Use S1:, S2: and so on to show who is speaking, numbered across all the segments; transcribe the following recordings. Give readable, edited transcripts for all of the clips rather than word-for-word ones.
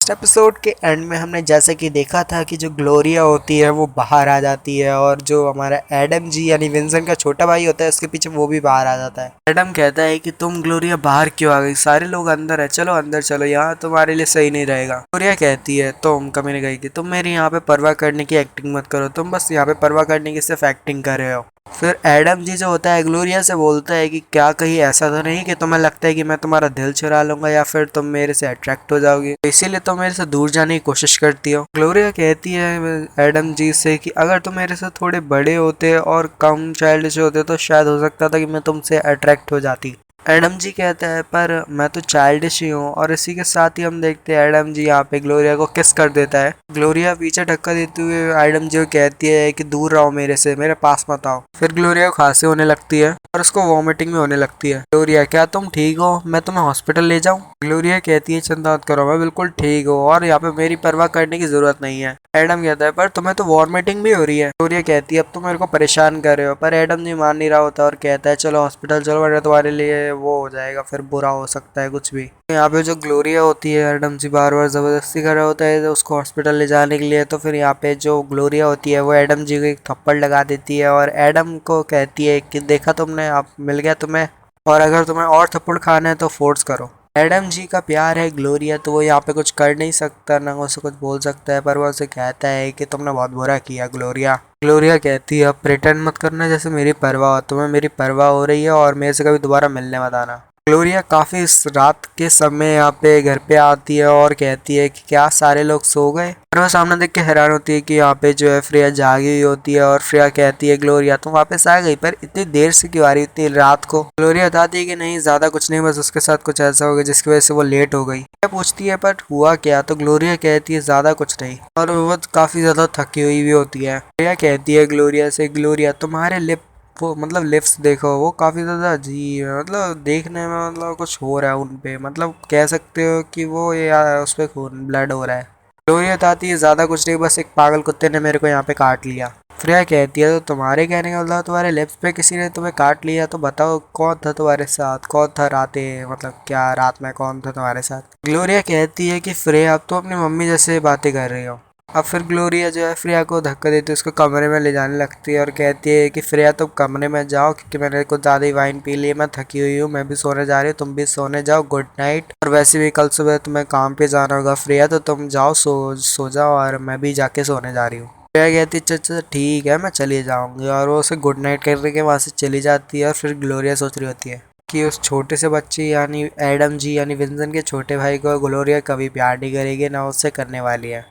S1: Last episode के and में हमने जैसे कि देखा था कि जो ग्लोरिया होती है वो बाहर आ जाती है और जो हमारा एडम जी यानी विंसेंट का छोटा भाई होता है उसके पीछे वो भी बाहर आ जाता है। एडम कहता है कि तुम ग्लोरिया बाहर क्यों आ गई, सारे लोग अंदर है, चलो अंदर चलो, यहाँ तुम्हारे लिए सही नहीं रहेगा। ग्लोरिया कहती है तुम कमीने गई कि तुम मेरी यहाँ पे परवाह करने की एक्टिंग मत करो, तुम बस यहाँ पे परवाह करने की सिर्फ एक्टिंग कर रहे हो। फिर एडम जी जो होता है ग्लोरिया से बोलता है कि क्या कहीं ऐसा तो नहीं कि तुम्हें लगता है कि मैं तुम्हारा दिल चुरा लूंगा या फिर तुम मेरे से अट्रैक्ट हो जाओगी, तो इसीलिए तुम मेरे से दूर जाने की कोशिश करती हो। ग्लोरिया कहती है एडम जी से कि अगर तुम मेरे से थोड़े बड़े होते और कम चाइल्डिश होते तो शायद हो सकता था कि मैं तुमसे अट्रैक्ट हो जाती। एडम जी कहता है पर मैं तो चाइल्डिश ही हूँ, और इसी के साथ ही हम देखते हैं एडम जी यहाँ पे ग्लोरिया को किस कर देता है। ग्लोरिया पीछे धक्का देते हुए एडम जी को कहती है कि दूर रहो मेरे से, मेरे पास मत आओ। फिर ग्लोरिया को खांसी होने लगती है और उसको वॉमिटिंग भी होने लगती है। ग्लोरिया क्या तुम ठीक हो, मैं तुम्हें हॉस्पिटल ले जाऊं? ग्लोरिया कहती है चिंता मत करो, मैं बिल्कुल ठीक हूँ और यहाँ पे मेरी परवाह करने की जरूरत नहीं है। एडम कहता है पर तुम्हें तो वॉमिटिंग भी हो रही है। ग्लोरिया कहती है अब तुम मेरे को परेशान कर रहे हो, पर एडम जी मान नहीं रहा होता और कहता है चलो हॉस्पिटल चलो वरना तुम्हारे लिए वो हो जाएगा, फिर बुरा हो सकता है कुछ भी। यहाँ पे जो ग्लोरिया होती है एडम जी बार बार जबरदस्ती कर रहा होता है तो उसको हॉस्पिटल ले जाने के लिए, तो फिर यहाँ पे जो ग्लोरिया होती है वो एडम जी को एक थप्पड़ लगा देती है और एडम को कहती है कि देखा तुमने, अब मिल गया तुम्हें, और अगर तुम्हें और थप्पड़ खाना है तो फोर्स करो। एडम जी का प्यार है ग्लोरिया तो वो यहाँ पे कुछ कर नहीं सकता, ना उसे कुछ बोल सकता है, पर वो उसे कहता है कि तुमने बहुत बुरा किया ग्लोरिया। ग्लोरिया कहती है अब प्रिटेंड मत करना जैसे मेरी परवाह हो, तुम्हें मेरी परवाह हो रही है और मेरे से कभी दोबारा मिलने मत आना। ग्लोरिया काफी इस रात के समय यहाँ पे घर पे आती है और कहती है कि क्या सारे लोग सो गए, और वो सामने देख के हैरान होती है कि यहाँ पे जो है फ्रेया जागी हुई होती है और फ्रेया कहती है ग्लोरिया तुम वापस आ गई, पर इतनी देर से क्यों आ रही, इतनी रात को? ग्लोरिया बताती है कि नहीं ज्यादा कुछ नहीं, बस उसके साथ कुछ ऐसा हो गया जिसकी वजह से वो लेट हो गई। फ्रेया पूछती है पर हुआ क्या, तो ग्लोरिया कहती है ज्यादा कुछ नहीं, और वो काफी ज्यादा थकी हुई भी होती है। फ्रेया कहती है ग्लोरिया से ग्लोरिया तुम्हारे लिप वो मतलब लिप्स देखो वो काफी ज्यादा अजीब है, मतलब देखने में मतलब कुछ हो रहा है उन पे, मतलब कह सकते हो कि वो ये उस पे खून ब्लड हो रहा है। ग्लोरिया बताती है ज्यादा कुछ नहीं, बस एक पागल कुत्ते ने मेरे को यहाँ पे काट लिया। फ्रेया कहती है तो तुम्हारे कहने का मतलब तुम्हारे लिप्स पे किसी ने तुम्हें काट लिया, तो बताओ कौन था तुम्हारे साथ, कौन था रातें, मतलब क्या रात में कौन था तुम्हारे साथ? ग्लोरिया कहती है कि फ्रेया अब तो अपनी मम्मी जैसे बातें कर रही हो। अब फिर ग्लोरिया जो है फ्रेया को धक्का देती है, उसको कमरे में ले जाने लगती है और कहती है कि फ्रेया तुम कमरे में जाओ क्योंकि मैंने कुछ ज़्यादा ही वाइन पी ली है, मैं थकी हुई हूँ, मैं भी सोने जा रही हूँ, तुम भी सोने जाओ, गुड नाइट। और वैसे भी कल सुबह तुम्हें काम पे जाना होगा फ्रेया, तो तुम जाओ सो जाओ और मैं भी जाके सोने जा रही हूँ। फ्रेया कहती है अच्छा ठीक है मैं चली जाऊँगी, और वो उसे गुड नाइट करके वहाँ से चली जाती है। और फिर ग्लोरिया सोच रही होती है कि उस छोटे से बच्चे यानी एडम जी यानी विंसेंट के छोटे भाई को ग्लोरिया कभी प्यार नहीं करेगी, ना उससे करने वाली है।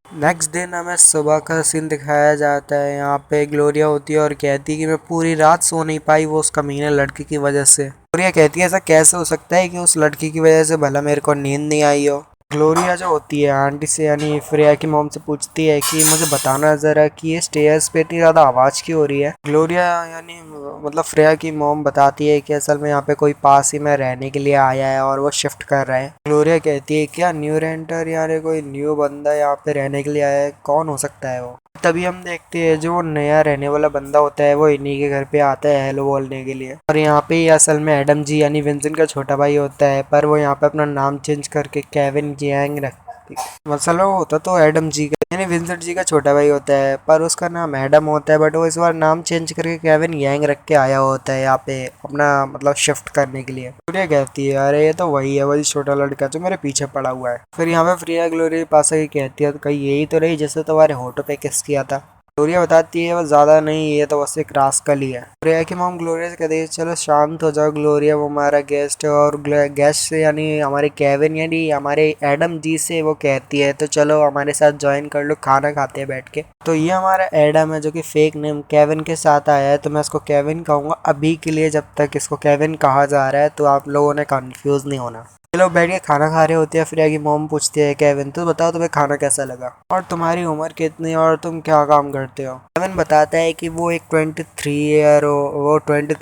S1: नेक्स्ट दिन हमें सुबह का सीन दिखाया जाता है। यहाँ पे ग्लोरिया होती है और कहती है कि मैं पूरी रात सो नहीं पाई वो उस कमीने लड़की की वजह से। ग्लोरिया कहती है ऐसा कैसे हो सकता है कि उस लड़की की वजह से भला मेरे को नींद नहीं आई हो। ग्लोरिया जो होती है आंटी से यानी फ्रेया की मॉम से पूछती है कि मुझे बताना ज़रा कि ये स्टेयर्स पे इतनी ज़्यादा आवाज़ क्यों हो रही है। ग्लोरिया यानी मतलब फ्रेया की मॉम बताती है कि असल में यहाँ पे कोई पास ही में रहने के लिए आया है और वो शिफ्ट कर रहा है। ग्लोरिया कहती है क्या न्यू रेंटर यानी कोई न्यू बंदा यहाँ पे रहने के लिए आया है, कौन हो सकता है वो? तभी हम देखते हैं जो नया रहने वाला बंदा होता है वो इन्हीं के घर पे आता है हेलो बोलने के लिए, और यहाँ पे असल में एडम जी यानी विंसेंट का छोटा भाई होता है, पर वो यहाँ पे अपना नाम चेंज करके केविन गैंग रख मसला होता तो एडम जी का यानी विंसेंट जी का छोटा भाई होता है, पर उसका नाम एडम होता है, बट वो इस बार नाम चेंज करके केविन यंग रख के आया होता है यहाँ पे अपना मतलब शिफ्ट करने के लिए। ग्लोरिया कहती है अरे ये तो वही है, वही छोटा लड़का जो मेरे पीछे पड़ा हुआ है। फिर यहाँ पे फ्रिया ग्लोरिया के पास आके कहती है तो कहीं यही तो रही जिससे तुम्हारे होठों पे किस किया था। ग्लोरिया बताती है वो ज्यादा नहीं, ये तो बस एक रास्कल ही है। फ्रेया की मॉम ग्लोरिया से कहती है चलो शांत हो जाओ ग्लोरिया, वो हमारा गेस्ट है, और गेस्ट से यानी हमारे केविन यानी हमारे एडम जी से वो कहती है तो चलो हमारे साथ ज्वाइन कर लो, खाना खाते हैं बैठ के। तो ये हमारा एडम है जो कि फेक नेम केविन के साथ आया है, तो मैं इसको केविन कहूंगा अभी के लिए, जब तक इसको केविन कहा जा रहा है, तो आप लोगों ने कंफ्यूज नहीं होना। ये लोग बैठ के खाना खा रहे होते हैं। फ्रेया की मॉम पूछती है केविन तो बताओ तुम्हें खाना कैसा लगा और तुम्हारी उम्र कितनी और तुम क्या काम करते हो। केविन बताता है कि वो एक 23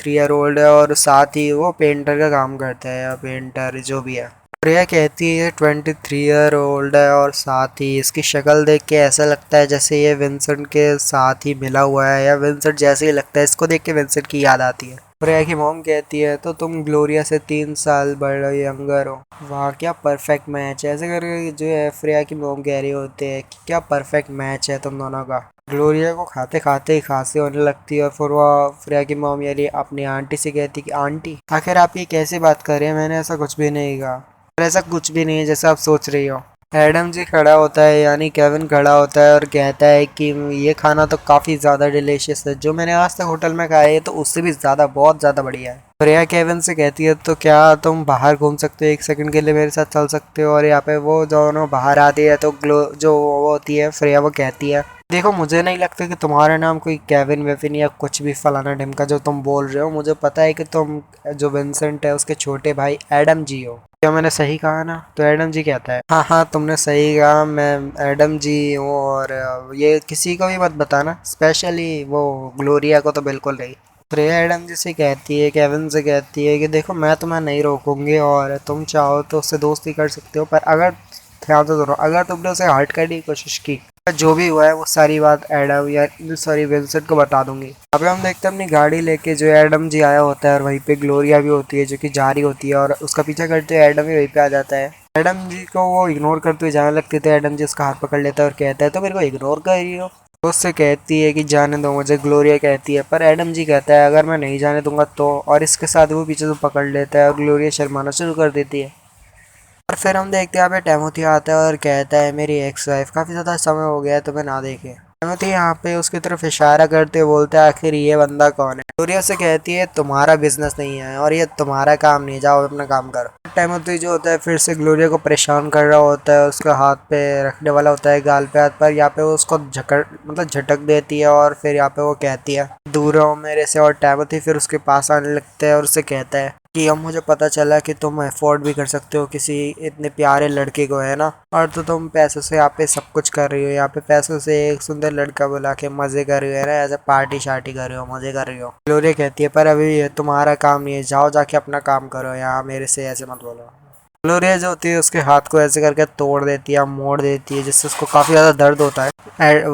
S1: ईयर ओल्ड है और साथ ही वो पेंटर का काम करता है या पेंटर जो भी है। प्रिया कहती है 23 ईयर ओल्ड है और साथ ही इसकी शक्ल देख के ऐसा लगता है जैसे ये विंसेंट के साथ ही मिला हुआ है, या विंसेंट जैसे ही लगता है, इसको देख के विंसेंट की याद आती है। प्रिया की मॉम कहती है तो तुम ग्लोरिया से 3 साल बड़े यंगर हो। वाह क्या परफेक्ट मैच है, ऐसे करके जो है प्रिया की मॉम कह रही होती है कि क्या परफेक्ट मैच है तुम दोनों का। ग्लोरिया को खाते खाते ही खांसी होने लगती है और फिर वह फ्रेया की मॉम यानी अपनी आंटी से कहती कि आंटी आखिर आप ये कैसे बात कर रहे हैं, मैंने ऐसा कुछ भी नहीं कहा। पर ऐसा कुछ भी नहीं है जैसा आप सोच रही हो। एडम जी खड़ा होता है यानी केविन खड़ा होता है और कहता है कि ये खाना तो काफ़ी ज़्यादा डिलीशियस है, जो मैंने आज तक होटल में खाया है तो उससे भी ज़्यादा बहुत ज़्यादा बढ़िया है। प्रिया केविन से कहती है तो क्या तुम बाहर घूम सकते हो, 1 सेकंड के लिए मेरे साथ चल सकते हो। और यहाँ पे वो दोनों बाहर आती है तो ग्लो जो वो होती है फ्रेया वो कहती है देखो मुझे नहीं लगता कि तुम्हारा नाम कोई केविन वेविन या कुछ भी फलाना ढिमका जो तुम बोल रहे हो, मुझे पता है कि तुम जो विंसेंट है उसके छोटे भाई एडम जी हो। क्या मैंने सही कहा ना? तो एडम जी कहता है हाँ हाँ तुमने सही कहा, मैं एडम जी हूँ और ये किसी को भी मत बताना, स्पेशली वो ग्लोरिया को तो बिल्कुल नहीं। प्रिया एडम जी से कहती है केविन से कहती है कि देखो मैं तुम्हें नहीं रोकूंगी और तुम चाहो तो उससे दोस्ती कर सकते हो, पर अगर ध्यान तो दोनों अगर तुमने उसे हर्ट करने की कोशिश की जो भी हुआ है वो सारी बात एडम या सॉरी विंसेंट को बता दूंगी। अभी हम देखते हैं अपनी गाड़ी लेके जो एडम जी आया होता है और वहीं पे ग्लोरिया भी होती है जो कि जा रही होती है और उसका पीछा करते हुए एडम भी वहीं पे आ जाता है। एडम जी को वो इग्नोर करते हुए जाने लगते थे, एडम जी उसका हाथ पकड़ लेता है और कहता है तो मेरे को इग्नोर कर रही हो। तो उससे कहती है कि जाने दो मुझे, ग्लोरिया कहती है, पर एडम जी कहता है अगर मैं नहीं जाने दूंगा तो, और इसके साथ वो पीछे से पकड़ लेता है और ग्लोरिया शर्माना शुरू कर देती है। और फिर हम देखते हैं यहाँ पे टेमोथी आता है और कहता है मेरी एक्स वाइफ काफ़ी ज़्यादा समय हो गया है तुम्हें ना देखे। टेमोथी यहाँ पे उसकी तरफ इशारा करते हुए बोलता है आखिर ये बंदा कौन है। ग्लोरिया से कहती है तुम्हारा बिजनेस नहीं है और ये तुम्हारा काम नहीं, जाओ अपना काम करो। टेमोथी जो होता है फिर से ग्लोरिया को परेशान कर रहा होता है, उसका हाथ पे रखने वाला होता है गाल पे हाथ पर, यहाँ पे वो उसको झटक देती है और फिर यहाँ पे वो कहती है दूर रहो मेरे से। और टेमोथी फिर उसके पास आने लगता है और उससे कहता है कि अब मुझे पता चला कि तुम अफोर्ड भी कर सकते हो किसी इतने प्यारे लड़के को, है ना, और तो तुम पैसों से यहाँ पे सब कुछ कर रही हो, यहाँ पे पैसों से एक सुंदर लड़का बुला के मजे कर रही हो, है ना, ऐसे पार्टी शार्टी कर रही हो, मजे कर रही हो। ग्लोरिया कहती है पर अभी ये तुम्हारा काम नहीं है, जाओ जाके अपना काम करो, यहाँ मेरे से ऐसे मत बोलो। ग्लोरिया जो होती है उसके हाथ को ऐसे करके तोड़ देती है, मोड़ देती है, जिससे उसको काफ़ी ज़्यादा दर्द होता है।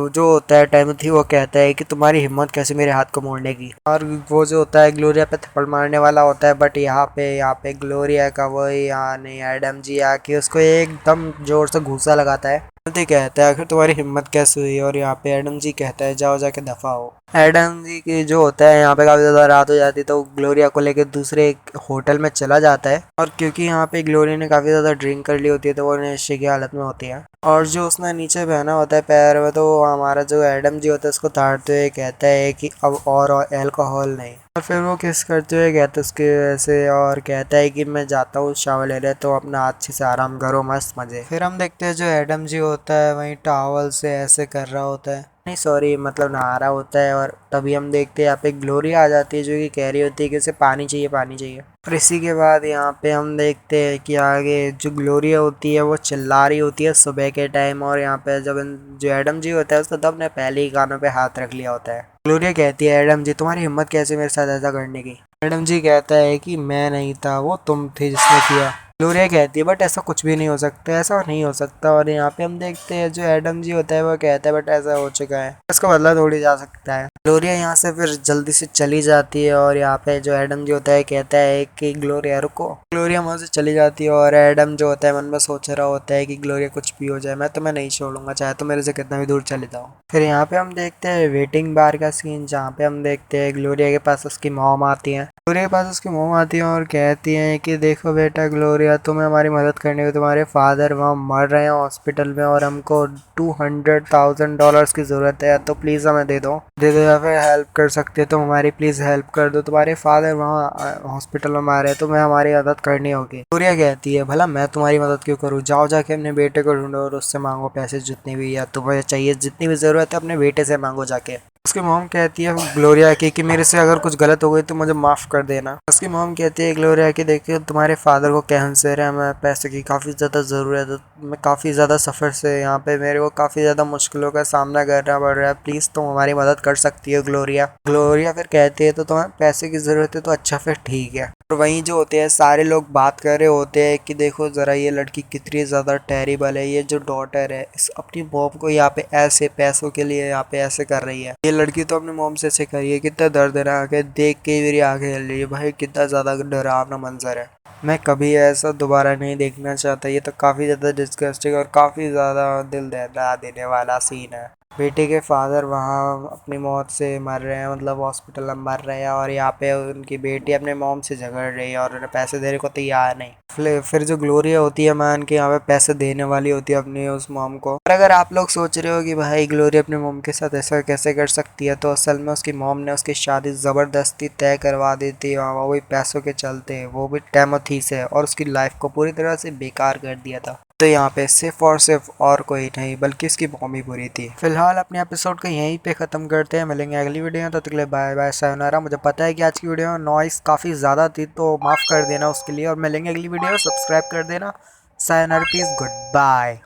S1: जो होता है टेमोथी वो कहता है कि तुम्हारी हिम्मत कैसे मेरे हाथ को मोड़ने की, और वो जो होता है ग्लोरिया पे थप्पड़ मारने वाला होता है, बट यहाँ पे ग्लोरिया का वही यानी एडम जी आके उसको एकदम जोर से घूंसा लगाता है। टेमोथी कहता है आखिर तुम्हारी हिम्मत कैसे हुई, और यहाँ पे एडम जी कहता है जाओ जाके दफा हो। एडम जी की जो होता है यहाँ पे काफ़ी ज़्यादा रात हो जाती है तो ग्लोरिया को लेकर दूसरे एक होटल में चला जाता है, और क्योंकि यहाँ पे ग्लोरिया ने काफ़ी ज़्यादा ड्रिंक कर ली होती है तो वो नशे की हालत में होती है, और जो उसने नीचे पहना होता है पैर में, तो हमारा जो एडम जी होता है उसको ताड़ते हुए कहता है कि अब और अल्कोहल नहीं, और फिर वो किस करते हुए कहते उसके वैसे और कहता है कि मैं जाता हूँ शावर ले रहे तो अपना अच्छे से आराम करो मस्त मज़े। फिर हम देखते हैं जो एडम जी होता है वहीं टॉवल से ऐसे कर रहा होता है, नहीं सॉरी मतलब नहा रहा होता है, और तभी हम देखते हैं यहाँ पे ग्लोरिया आ जाती है जो कि कह रही होती है कि उसे पानी चाहिए पानी चाहिए। और इसी के बाद यहाँ पे हम देखते हैं कि आगे जो ग्लोरिया होती है वो चिल्ला रही होती है सुबह के टाइम, और यहाँ पे जब जो एडम जी होता है उसको तब ने पहले ही कानों पे हाथ रख लिया होता है। ग्लोरिया कहती है एडम जी तुम्हारी हिम्मत कैसे मेरे साथ ऐसा करने की। एडम जी कहता है कि मैं नहीं था, वो तुम थे जिसने किया। ग्लोरिया कहती है बट ऐसा कुछ भी नहीं हो सकता, ऐसा नहीं हो सकता, और यहाँ पे हम देखते हैं जो एडम जी होता है वो कहता है बट ऐसा हो चुका है, इसका बदला थोड़ी जा सकता है। ग्लोरिया यहाँ से फिर जल्दी से चली जाती है और यहाँ पे जो एडम जी होता है कहता है कि ग्लोरिया रुको। ग्लोरिया वहाँ से चली जाती है और एडम जो होता है मन में सोच रहा होता है कि ग्लोरिया कुछ भी हो जाए मैं तुम्हें नहीं छोड़ूंगा, चाहे तो मेरे से कितना भी दूर चले जाओ। फिर यहाँ पे हम देखते हैं वेटिंग बार का सीन, जहाँ पे हम देखते हैं ग्लोरिया के पास उसकी मॉम आती है। ग्लोरिया के पास उसकी मॉम आती है और कहती हैं कि देखो बेटा ग्लोरिया तुम्हें हमारी मदद करने की, तुम्हारे फादर वहाँ मर रहे हैं हॉस्पिटल में और हमको $200,000 की ज़रूरत है, तो प्लीज़ हमें दे दो या फिर हेल्प कर सकते हो तो हमारी प्लीज़ हेल्प कर दो, तुम्हारे फादर वहाँ हॉस्पिटल में मारे हैं, तुम्हें हमारी मदद करनी होगी। ग्लोरिया कहती है भला मैं तुम्हारी मदद क्यों करूँ, जाओ जाके अपने बेटे को ढूंढो और उससे मांगो पैसे जितनी भी, या तुम्हें चाहिए जितनी भी ज़रूरत है अपने बेटे से मांगो जाके। उसकी मॉम कहती है ग्लोरिया की कि मेरे से अगर कुछ गलत हो गई तो मुझे माफ़ कर देना। उसकी मॉम कहती है ग्लोरिया की देखिए तुम्हारे फादर को कैंसर है, हमें पैसे की काफ़ी ज़्यादा ज़रूरत है, मैं काफ़ी ज़्यादा सफ़र से यहाँ पे मेरे को काफ़ी ज़्यादा मुश्किलों का सामना करना पड़ रहा है, प्लीज़ तुम हमारी मदद कर सकती हो ग्लोरिया। ग्लोरिया फिर कहती है तो तुम्हें पैसे की ज़रूरत है तो अच्छा फिर ठीक है। और वहीं जो होते हैं सारे लोग बात कर रहे होते हैं कि देखो ज़रा ये लड़की कितनी ज़्यादा टेरिबल है, ये जो डॉटर है इस अपनी मॉम को यहाँ पे ऐसे पैसों के लिए यहाँ पे ऐसे कर रही है, ये लड़की तो अपनी मॉम से ऐसे कर रही है। कितना दर्द है ना, आके देख के ही मेरी आंखें जल रही है भाई, कितना ज़्यादा डरावना मंजर है। मैं कभी ऐसा दोबारा नहीं देखना चाहता, ये तो काफ़ी ज़्यादा डिस्गस्टिंग और काफ़ी ज़्यादा दिल दहला देने वाला सीन है। बेटे के फादर वहाँ अपनी मौत से मर रहे हैं, मतलब हॉस्पिटल में मर रहे हैं, और यहाँ पे उनकी बेटी अपने मॉम से झगड़ रही है और उन्हें पैसे देने को तैयार नहीं। फिर जो ग्लोरिया होती है मैन के यहाँ पे पैसे देने वाली होती है अपनी उस मॉम को। और अगर आप लोग सोच रहे हो कि भाई ग्लोरिया अपनी मॉम के साथ ऐसा कैसे कर सकती है, तो असल में उसकी मॉम ने उसकी शादी ज़बरदस्ती तय करवा दी थी, वो भी पैसों के चलते, वो भी टिमोथी से, और उसकी लाइफ को पूरी तरह से बेकार कर दिया था। तो यहाँ पे सिर्फ और सिर्फ और कोई नहीं बल्कि इसकी मॉम ही बुरी थी। फिलहाल अपने एपिसोड को यहीं पे ख़त्म करते हैं, मिलेंगे अगली वीडियो में, तो तब तक के लिए बाय बाय सायोनारा। मुझे पता है कि आज की वीडियो में नॉइस काफ़ी ज़्यादा थी तो माफ़ कर देना उसके लिए, और मिलेंगे अगली वीडियो, सब्सक्राइब कर देना। Sayonara, peace, good bye.